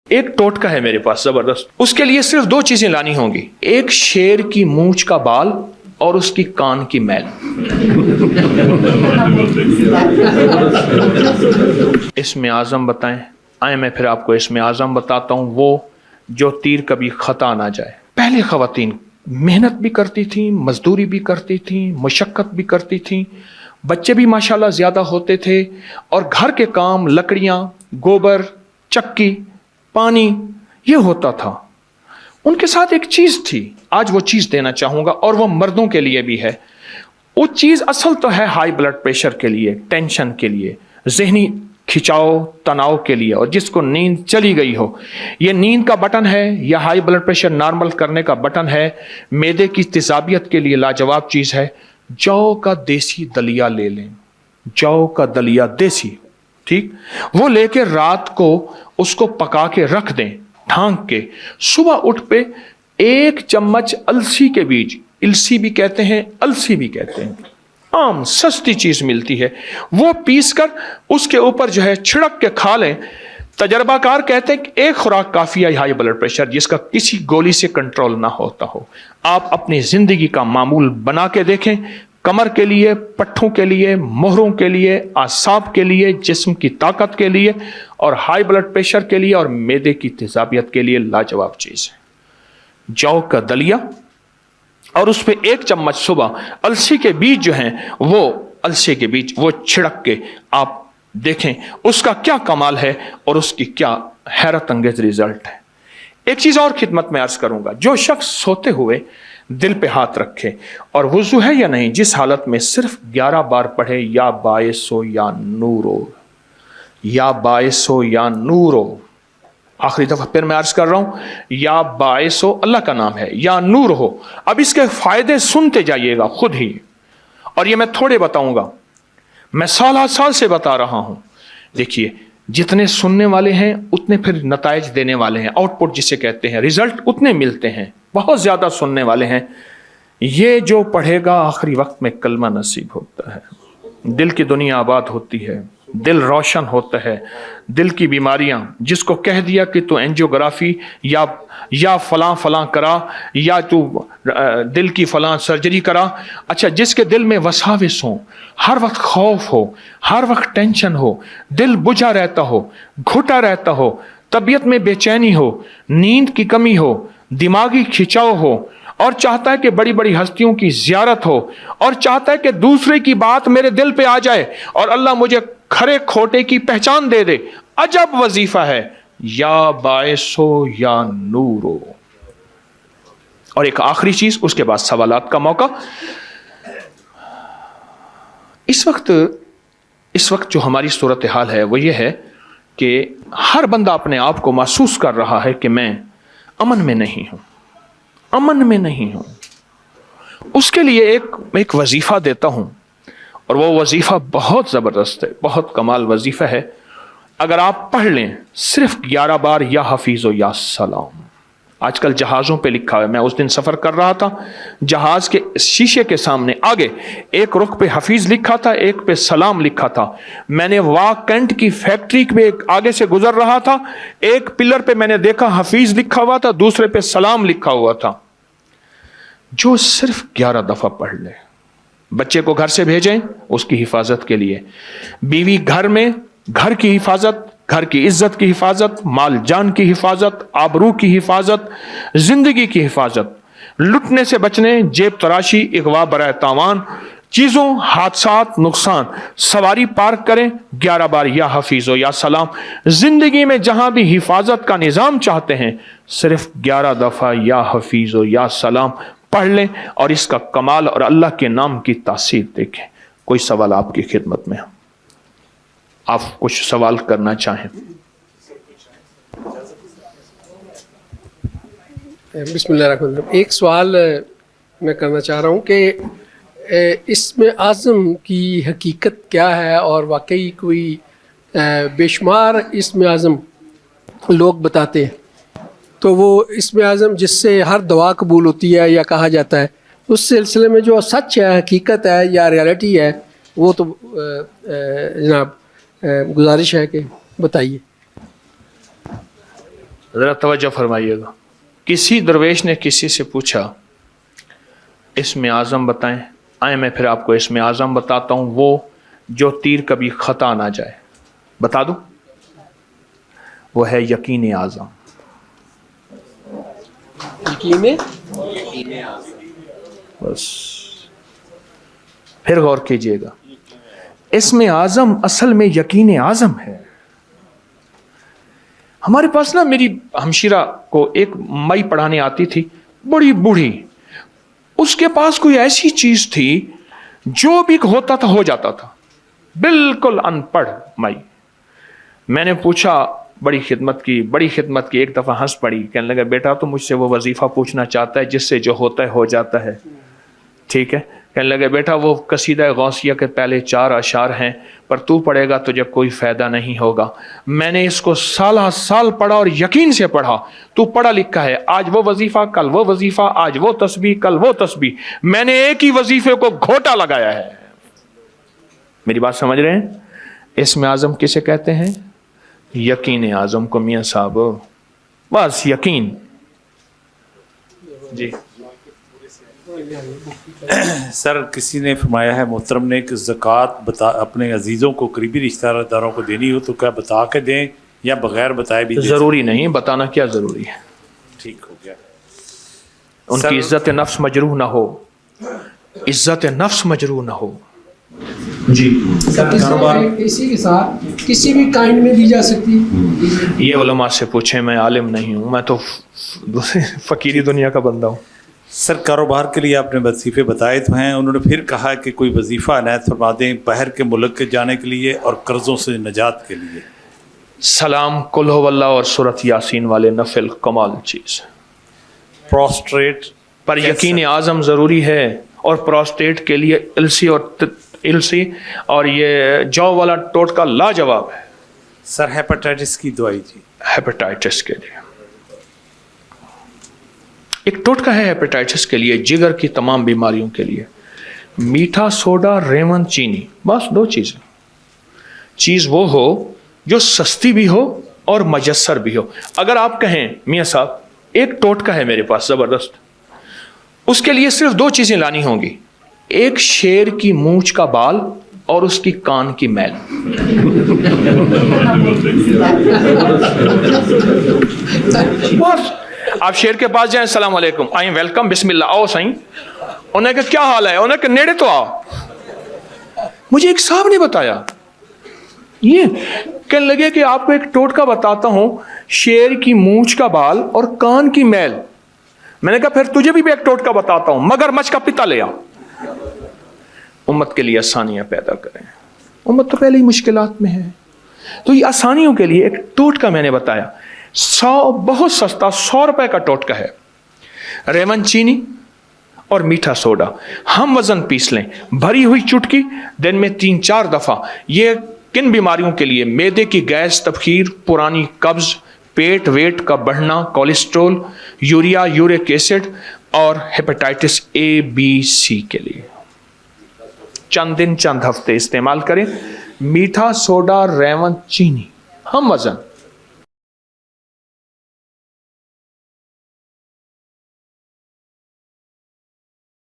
ایک ٹوٹکا ہے میرے پاس زبردست. اس کے لیے صرف 2 چیزیں لانی ہوں گی، ایک شیر کی مونچھ کا بال اور اس کی کان کی میل. اسم اعظم بتائیں. آئیں میں پھر آپ کو اسم اعظم بتاتا ہوں، وہ جو تیر کبھی خطا نہ جائے. پہلے خواتین محنت بھی کرتی تھیں، مزدوری بھی کرتی تھیں، مشقت بھی کرتی تھیں، بچے بھی ماشاءاللہ زیادہ ہوتے تھے، اور گھر کے کام، لکڑیاں، گوبر، چکی، پانی، یہ ہوتا تھا. ان کے ساتھ ایک چیز تھی، آج وہ چیز دینا چاہوں گا، اور وہ مردوں کے لیے بھی ہے. وہ چیز اصل تو ہے ہائی بلڈ پریشر کے لیے، ٹینشن کے لیے، ذہنی کھچاؤ تناؤ کے لیے، اور جس کو نیند چلی گئی ہو، یہ نیند کا بٹن ہے یا ہائی بلڈ پریشر نارمل کرنے کا بٹن ہے. معدے کی تیزابیت کے لیے لاجواب چیز ہے. جو کا دیسی دلیا لے لیں، جو کا دلیا دیسی، ٹھیک، وہ لے کے رات کو اس کو پکا کے رکھ دیں ڈھانک کے. صبح اٹھ پہ 1 چمچ السی کے بیج، السی بھی کہتے ہیں، السی بھی کہتے ہیں، عام سستی چیز ملتی ہے، وہ پیس کر اس کے اوپر جو ہے چھڑک کے کھا لیں. تجربہ کار کہتے ہیں کہ 1 خوراک کافی ہے ہائی بلڈ پریشر جس کا کسی گولی سے کنٹرول نہ ہوتا ہو. آپ اپنی زندگی کا معمول بنا کے دیکھیں، کمر کے لیے، پٹھوں کے لیے، مہروں کے لیے، اعصاب کے لیے، جسم کی طاقت کے لیے، اور ہائی بلڈ پریشر کے لیے اور معدے کی تیزابیت کے لیے لاجواب چیز ہے. جو کا دلیا، اور اس پہ 1 چمچ صبح السی کے بیج جو ہیں، وہ السی کے بیج وہ چھڑک کے آپ دیکھیں اس کا کیا کمال ہے اور اس کی کیا حیرت انگیز ریزلٹ ہے. ایک چیز اور خدمت میں عرض کروں گا، جو شخص سوتے ہوئے دل پہ ہاتھ رکھے اور وضو ہے یا نہیں، جس حالت میں صرف 11 بار پڑھے یا باعث ہو یا نور ہو، یا باعث ہو یا نور ہو. آخری دفعہ پھر میں عرض کر رہا ہوں، یا باعث ہو اللہ کا نام ہے، یا نور ہو. اب اس کے فائدے سنتے جائیے گا خود ہی، اور یہ میں تھوڑے بتاؤں گا، میں سال سے بتا رہا ہوں. دیکھیے، جتنے سننے والے ہیں اتنے پھر نتائج دینے والے ہیں، آؤٹ پٹ جسے کہتے ہیں، ریزلٹ اتنے ملتے ہیں. بہت زیادہ سننے والے ہیں. یہ جو پڑھے گا آخری وقت میں کلمہ نصیب ہوتا ہے، دل کی دنیا آباد ہوتی ہے، دل روشن ہوتا ہے. دل کی بیماریاں، جس کو کہہ دیا کہ تو اینجیوگرافی یا فلاں کرا، یا تو دل کی فلاں سرجری کرا، اچھا جس کے دل میں وساوس ہوں، ہر وقت خوف ہو، ہر وقت ٹینشن ہو، دل بجھا رہتا ہو، گھٹا رہتا ہو، طبیعت میں بے چینی ہو، نیند کی کمی ہو، دماغی کھچاؤ ہو، اور چاہتا ہے کہ بڑی بڑی ہستیوں کی زیارت ہو، اور چاہتا ہے کہ دوسرے کی بات میرے دل پہ آ جائے اور اللہ مجھے کھرے کھوٹے کی پہچان دے دے. عجب وظیفہ ہے، یا باعث ہو یا نور ہو. اور ایک آخری چیز، اس کے بعد سوالات کا موقع. اس وقت جو ہماری صورتحال ہے وہ یہ ہے کہ ہر بندہ اپنے آپ کو محسوس کر رہا ہے کہ میں امن میں نہیں ہوں، امن میں نہیں ہوں. اس کے لیے ایک وظیفہ دیتا ہوں، اور وہ وظیفہ بہت زبردست ہے، بہت کمال وظیفہ ہے. اگر آپ پڑھ لیں صرف 11 بار یا حفیظ و یا سلام. آج کل جہازوں پہ لکھا ہے، میں اس دن سفر کر رہا تھا، جہاز کے شیشے کے سامنے آگے ایک رخ پہ حفیظ لکھا تھا، ایک پہ سلام لکھا تھا. میں نے کینٹ کی فیکٹری میں آگے سے گزر رہا تھا، ایک پلر پہ میں نے دیکھا حفیظ لکھا ہوا تھا، دوسرے پہ سلام لکھا ہوا تھا. جو صرف 11 دفعہ پڑھ لے. بچے کو گھر سے بھیجیں اس کی حفاظت کے لیے، بیوی گھر میں، گھر کی حفاظت، گھر کی عزت کی حفاظت، مال جان کی حفاظت، آبرو کی حفاظت، زندگی کی حفاظت، لٹنے سے بچنے، جیب تراشی، اغوا برائے تاوان، چیزوں، حادثات، نقصان. سواری پارک کریں، 11 بار یا حفیظ و یا سلام. زندگی میں جہاں بھی حفاظت کا نظام چاہتے ہیں صرف 11 دفعہ یا حفیظ و یا سلام پڑھ لیں، اور اس کا کمال اور اللہ کے نام کی تاثیر دیکھیں. کوئی سوال آپ کی خدمت میں؟ آپ کچھ سوال کرنا چاہیں؟ بسم اللہ الرحمن الرحیم. ایک سوال میں کرنا چاہ رہا ہوں کہ اسم اعظم کی حقیقت کیا ہے، اور واقعی کوئی بے شمار اسم اعظم لوگ بتاتے ہیں، تو وہ اسم اعظم جس سے ہر دعا قبول ہوتی ہے یا کہا جاتا ہے، اس سلسلے میں جو سچ ہے، حقیقت ہے یا ریالٹی ہے، وہ تو جناب گزارش ہے کہ بتائیے. ذرا توجہ فرمائیے گا. کسی درویش نے کسی سے پوچھا اسم اعظم بتائیں. آئیں میں پھر آپ کو اسم اعظم بتاتا ہوں وہ جو تیر کبھی خطا نہ جائے. بتا دوں؟ وہ ہے یقین اعظم. یقین بس پھر غور کیجئے گا. اسم اعظم اصل میں یقین اعظم ہے. ہمارے پاس نا میری ہمشیرہ کو ایک مئی پڑھانے آتی تھی, بڑی بوڑھی. اس کے پاس کوئی ایسی چیز تھی جو بھی ہوتا تھا ہو جاتا تھا, بالکل ان پڑھ مئی. میں نے پوچھا, بڑی خدمت کی ایک دفعہ ہنس پڑی, کہنے لگا بیٹا تو مجھ سے وہ وظیفہ پوچھنا چاہتا ہے جس سے جو ہوتا ہے ہو جاتا ہے. ٹھیک ہے. کہنے لگا بیٹا وہ قصیدہ غوثیہ کے پہلے 4 اشعار ہیں, پر تو پڑھے گا تو جب کوئی فائدہ نہیں ہوگا. میں نے اس کو سالہ سال پڑھا اور یقین سے پڑھا. تو پڑھا لکھا ہے, آج وہ وظیفہ کل وہ وظیفہ, آج وہ تسبیح کل وہ تسبیح. میں نے ایک ہی وظیفے کو گھوٹا لگایا ہے. میری بات سمجھ رہے ہیں؟ اسم اعظم کسے کہتے ہیں؟ یقین اعظم کو میاں صاحب, بس یقین. جی سر, کسی نے فرمایا ہے محترم نے کہ زکوٰۃ اپنے عزیزوں کو, قریبی رشتہ داروں کو دینی ہو تو کیا بتا کے دیں یا بغیر بتائے بھی دیں؟ ضروری نہیں, بتانا کیا ضروری ہے. ٹھیک ہو گیا. ان کی عزت نفس مجروح نہ ہو, عزت نفس مجروح نہ ہو. جی اسی کے ساتھ کسی بھی کائنڈ میں دی جا سکتی ہے. یہ علماء سے پوچھیں, میں عالم نہیں ہوں, میں تو فقیری دنیا کا بندہ ہوں. سر, کاروبار کے لیے آپ نے وظیفے بتائے تو ہیں, انہوں نے پھر کہا کہ کوئی وظیفہ عنایت فرما دیں باہر کے ملک کے جانے کے لیے اور قرضوں سے نجات کے لیے. سلام, قل هو اللہ اور سورۃ یاسین والے نفل کمال چیز. پروسٹریٹ پر یقین اعظم ضروری ہے, اور پروسٹیٹ کے لیے السی اور یہ جو والا ٹوٹکا لاجواب ہے. سر, ہیپاٹائٹس کی دوائی جی. ہیپاٹائٹس کے لیے ایک ٹوٹکا ہے, ہیپاٹائٹس کے لیے, جگر کی تمام بیماریوں کے لیے. میٹھا سوڈا, ریون, چینی, بس 2 چیزیں. چیز وہ ہو جو سستی بھی ہو اور میسر بھی ہو. اگر آپ کہیں میاں صاحب ایک ٹوٹکا ہے میرے پاس زبردست, اس کے لیے صرف 2 چیزیں لانی ہوں گی, ایک شیر کی مونچھ کا بال اور اس کی کان کی میل. بس آپ شیر کے پاس جائیں, السلام علیکم, آئیں, ویلکم, بسم اللہ, آؤ سائیں. انہوں نے کہا کیا حال ہے, انہوں نے کہا نیڑے تو آؤ. مجھے ایک صاحب نے بتایا, یہ کہنے لگے کہ آپ کو ایک ٹوٹکا بتاتا ہوں, شیر کی مونچھ کا بال اور کان کی میل. میں نے کہا پھر تجھے بھی ایک ٹوٹکا بتاتا ہوں, مگر مچھ کا پتا لے آ. امت کے لیے آسانیاں پیدا کریں. امت تو پہلے ہی مشکلات میں ہے, تو یہ آسانیوں کے لیے ایک ٹوٹکا میں نے بتایا. 100 بہت سستا 100 روپے کا ٹوٹکا ہے. ریون چینی اور میٹھا سوڈا ہم وزن پیس لیں, بھری ہوئی چٹکی دن میں 3-4 دفعہ. یہ کن بیماریوں کے لیے؟ معدے کی گیس, تبخیر, پرانی قبض, پیٹ ویٹ کا بڑھنا, کولیسٹرول, یوریا, یورک ایسڈ اور ہیپاٹائٹس ABC کے لیے. چند دن چند ہفتے استعمال کریں. میٹھا سوڈا, ریون چینی ہم وزن